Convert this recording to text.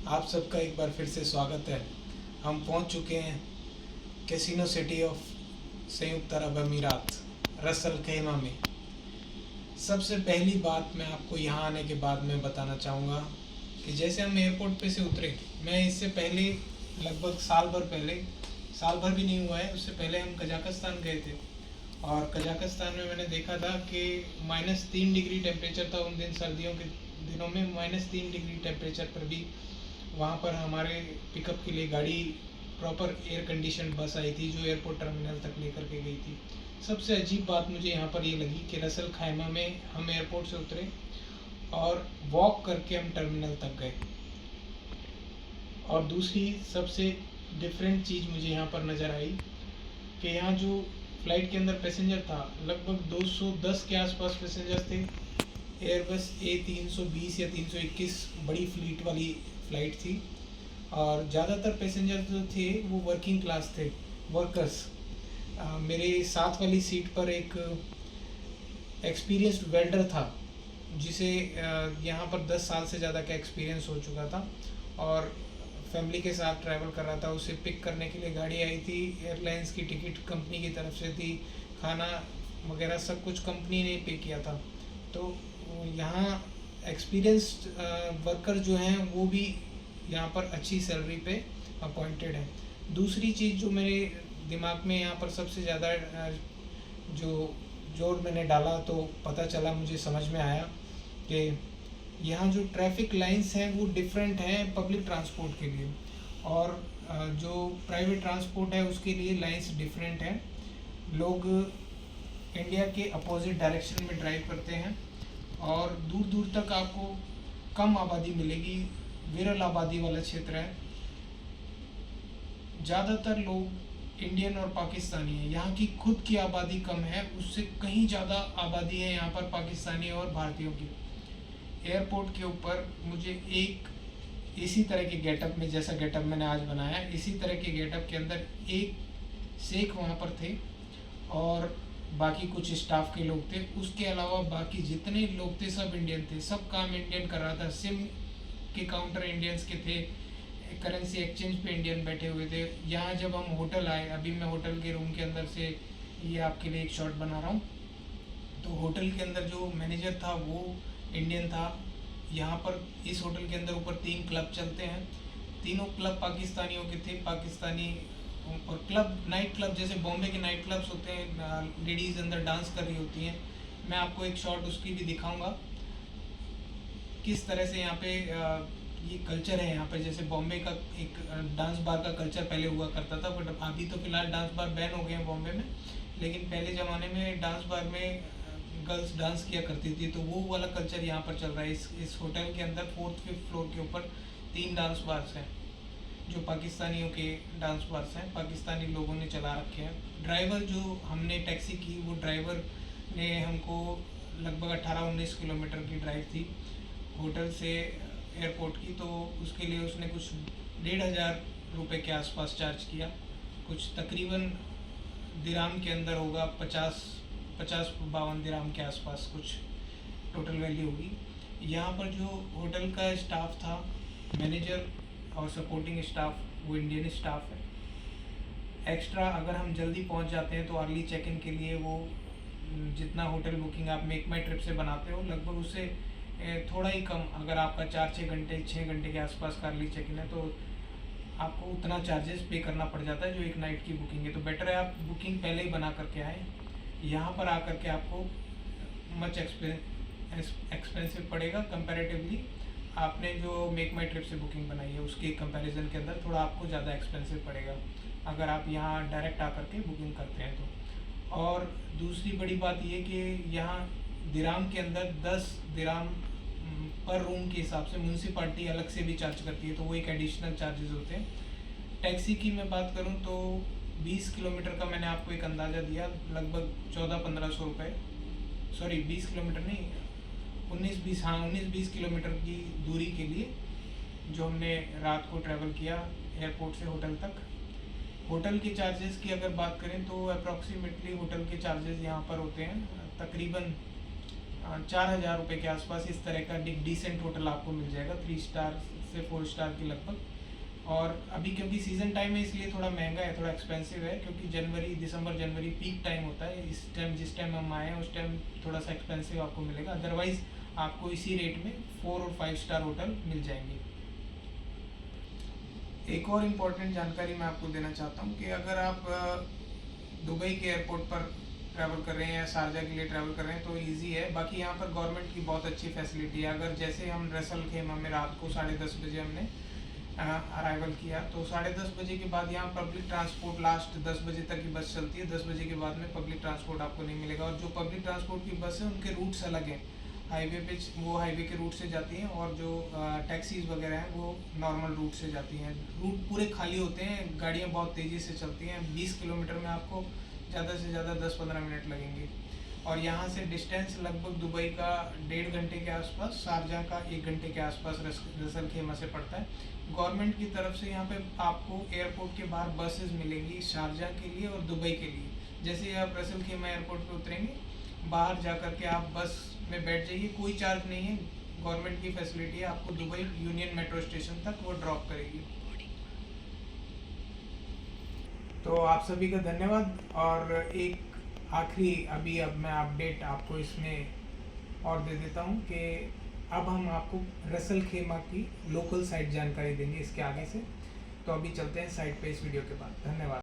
आप सबका एक बार फिर से स्वागत है। हम पहुंच चुके हैं कैसीनो सिटी ऑफ संयुक्त अरब अमीरात, रस अल खैमा में। सबसे पहली बात मैं आपको यहाँ आने के बाद में बताना चाहूँगा कि जैसे हम एयरपोर्ट पे से उतरे, मैं इससे पहले लगभग साल भर पहले, साल भर भी नहीं हुआ है, उससे पहले हम कजाकिस्तान गए थे। और कजाकिस्तान में मैंने देखा था कि -3 डिग्री टेम्परेचर था उन दिन, सर्दियों के दिनों में -3 डिग्री टेम्परेचर पर भी वहाँ पर हमारे पिकअप के लिए गाड़ी प्रॉपर एयर कंडीशन बस आई थी जो एयरपोर्ट टर्मिनल तक लेकर के गई थी। सबसे अजीब बात मुझे यहाँ पर ये लगी कि रसल खैमा में हम एयरपोर्ट से उतरे और वॉक करके हम टर्मिनल तक गए। और दूसरी सबसे डिफरेंट चीज़ मुझे यहाँ पर नज़र आई कि यहाँ जो फ़्लाइट के अंदर पैसेंजर था, लगभग 210 के आसपास पैसेंजर थे। एयरबस A320 या 321 बड़ी फ्लीट वाली फ़्लाइट थी। और ज़्यादातर पैसेंजर जो थे वो वर्किंग क्लास थे, वर्कर्स। मेरे साथ वाली सीट पर एक एक्सपीरियंस्ड वेल्डर था जिसे यहाँ पर 10 साल से ज़्यादा का एक्सपीरियंस हो चुका था और फैमिली के साथ ट्रैवल कर रहा था। उसे पिक करने के लिए गाड़ी आई थी, एयरलाइंस की टिकट कंपनी की तरफ से थी, खाना वगैरह सब कुछ कंपनी ने पे किया था। तो यहाँ एक्सपीरियंस्ड वर्कर जो हैं वो भी यहाँ पर अच्छी सैलरी पे अपॉइंटेड है। दूसरी चीज़ जो मेरे दिमाग में यहाँ पर सबसे ज़्यादा जो जोर मैंने डाला तो पता चला, मुझे समझ में आया कि यहाँ जो ट्रैफिक लाइंस हैं वो डिफरेंट हैं पब्लिक ट्रांसपोर्ट के लिए, और जो प्राइवेट ट्रांसपोर्ट है उसके लिए लाइंस डिफरेंट हैं। लोग इंडिया के अपोजिट डायरेक्शन में ड्राइव करते हैं और दूर दूर तक आपको कम आबादी मिलेगी, विरल आबादी वाला क्षेत्र है। ज़्यादातर लोग इंडियन और पाकिस्तानी हैं। यहाँ की खुद की आबादी कम है, उससे कहीं ज़्यादा आबादी है यहाँ पर पाकिस्तानी और भारतीयों की। एयरपोर्ट के ऊपर मुझे एक इसी तरह के गेटअप में, जैसा गेटअप मैंने आज बनाया, इसी तरह के गेटअप के अंदर एक शेख वहाँ पर थे और बाकी कुछ स्टाफ के लोग थे। उसके अलावा बाकी जितने लोग थे सब इंडियन थे, सब काम इंडियन कर रहा था। सिम के काउंटर इंडियंस के थे, करेंसी एक्सचेंज पे इंडियन बैठे हुए थे। यहाँ जब हम होटल आए, अभी मैं होटल के रूम के अंदर से ये आपके लिए एक शॉट बना रहा हूँ, तो होटल के अंदर जो मैनेजर था वो इंडियन था। यहाँ पर इस होटल के अंदर ऊपर 3 क्लब चलते हैं, तीनों क्लब पाकिस्तानियों के थे। पाकिस्तानी और क्लब, नाइट क्लब जैसे बॉम्बे के नाइट क्लब्स होते हैं, लेडीज़ अंदर डांस कर रही होती हैं। मैं आपको एक शॉट उसकी भी दिखाऊंगा किस तरह से यहाँ पे ये कल्चर है। यहाँ पे जैसे बॉम्बे का एक डांस बार का कल्चर पहले हुआ करता था, बट अभी तो फिलहाल डांस बार बैन हो गए हैं बॉम्बे में, लेकिन पहले ज़माने में डांस बार में गर्ल्स डांस किया करती थी, तो वो वाला कल्चर यहाँ पर चल रहा है। इस होटल के अंदर 4th-5th फ्लोर के ऊपर 3 डांस बार्स हैं जो पाकिस्तानियों के डांस बार्स हैं, पाकिस्तानी लोगों ने चला रखे हैं। ड्राइवर जो हमने टैक्सी की, वो ड्राइवर ने हमको लगभग 18-19 किलोमीटर की ड्राइव थी होटल से एयरपोर्ट की, तो उसके लिए उसने कुछ 1,500 रुपये के आसपास चार्ज किया। कुछ तकरीबन दिराम के अंदर होगा 50-52 दिराम के आसपास कुछ टोटल वैल्यू होगी। यहाँ पर जो होटल का स्टाफ था, मैनेजर और सपोर्टिंग स्टाफ, वो इंडियन स्टाफ है। एक्स्ट्रा अगर हम जल्दी पहुँच जाते हैं तो अर्ली चेक इन के लिए वो जितना होटल बुकिंग आप मेक माई ट्रिप से बनाते हो, लगभग उससे थोड़ा ही कम, अगर आपका 6 घंटे के आसपास का अर्ली चेक इन है तो आपको उतना चार्जेस पे करना पड़ जाता है जो एक नाइट की बुकिंग है। तो बेटर है आप बुकिंग पहले ही बना करके आए। यहाँ पर आकर के आपको मच एक्सपेंसिव पड़ेगा कंपैरेटिवली। आपने जो मेक माई ट्रिप से बुकिंग बनाई है उसके कंपैरिजन के अंदर थोड़ा आपको ज़्यादा एक्सपेंसिव पड़ेगा अगर आप यहाँ डायरेक्ट आकर के बुकिंग करते हैं तो। और दूसरी बड़ी बात ये कि यहाँ दिराम के अंदर 10 दिराम पर रूम के हिसाब से म्यूनसिपाल्टी अलग से भी चार्ज करती है, तो वो एक एडिशनल चार्जेस होते हैं। टैक्सी की मैं बात करूँ तो 20 किलोमीटर का मैंने आपको एक अंदाज़ा दिया, लगभग 1400-1500 रुपये, सॉरी 20 किलोमीटर नहीं, 19-20, हाँ 19-20 किलोमीटर की दूरी के लिए जो हमने रात को ट्रैवल किया एयरपोर्ट से होटल तक। होटल के चार्जेस की अगर बात करें तो अप्रॉक्सीमेटली होटल के चार्जेस यहाँ पर होते हैं तकरीबन 4,000 रुपये के आसपास इस तरह का डिसेंट होटल आपको मिल जाएगा, 3 स्टार से 4 स्टार के लगभग। और अभी क्योंकि सीज़न टाइम है इसलिए थोड़ा महंगा है, थोड़ा एक्सपेंसिव है, क्योंकि दिसंबर जनवरी पीक टाइम होता है। इस टाइम जिस टाइम हम आए हैं उस टाइम थोड़ा सा एक्सपेंसिव आपको मिलेगा, अदरवाइज़ आपको इसी रेट में 4 और 5 स्टार होटल मिल जाएंगे। एक और इम्पॉर्टेंट जानकारी मैं आपको देना चाहता हूँ कि अगर आप दुबई के एयरपोर्ट पर ट्रैवल कर रहे हैं या शारजा के लिए ट्रैवल कर रहे हैं तो इजी है। बाकी यहाँ पर गवर्नमेंट की बहुत अच्छी फैसिलिटी है। अगर जैसे हम रसल खेमा में रात को 10:30 बजे हमने अराइवल किया, तो 10:30 बजे के बाद यहाँ पब्लिक ट्रांसपोर्ट लास्ट 10 बजे तक की बस चलती है। 10 बजे के बाद में पब्लिक ट्रांसपोर्ट आपको नहीं मिलेगा। और जो पब्लिक ट्रांसपोर्ट की बस है उनके रूट्स अलग हैं, हाईवे पे वो हाईवे के रूट से जाती हैं, और जो टैक्सीज वगैरह हैं वो नॉर्मल रूट से जाती हैं। रूट पूरे खाली होते हैं, गाड़ियाँ बहुत तेज़ी से चलती हैं। 20 किलोमीटर में आपको ज़्यादा से ज़्यादा 10-15 मिनट लगेंगे। और यहाँ से डिस्टेंस लगभग दुबई का 1.5 घंटे के आसपास, शारजा का 1 घंटे के आसपास रसल खेमा से पड़ता है। गवर्नमेंट की तरफ से यहाँ पे आपको एयरपोर्ट के बाहर बसेस मिलेंगी शारजा के लिए और दुबई के लिए। जैसे ही आप रसल खेमा एयरपोर्ट पे उतरेंगे, बाहर जा कर के आप बस में बैठ जाइए, कोई चार्ज नहीं है, गवर्नमेंट की फैसिलिटी है। आपको दुबई यूनियन मेट्रो स्टेशन तक वो ड्रॉप करेगी। तो आप सभी का धन्यवाद। और एक आखिरी अब मैं अपडेट आपको इसमें और दे देता हूँ कि अब हम आपको रसल खेमा की लोकल साइट जानकारी देंगे इसके आगे से। तो अभी चलते हैं साइट पे इस वीडियो के बाद। धन्यवाद।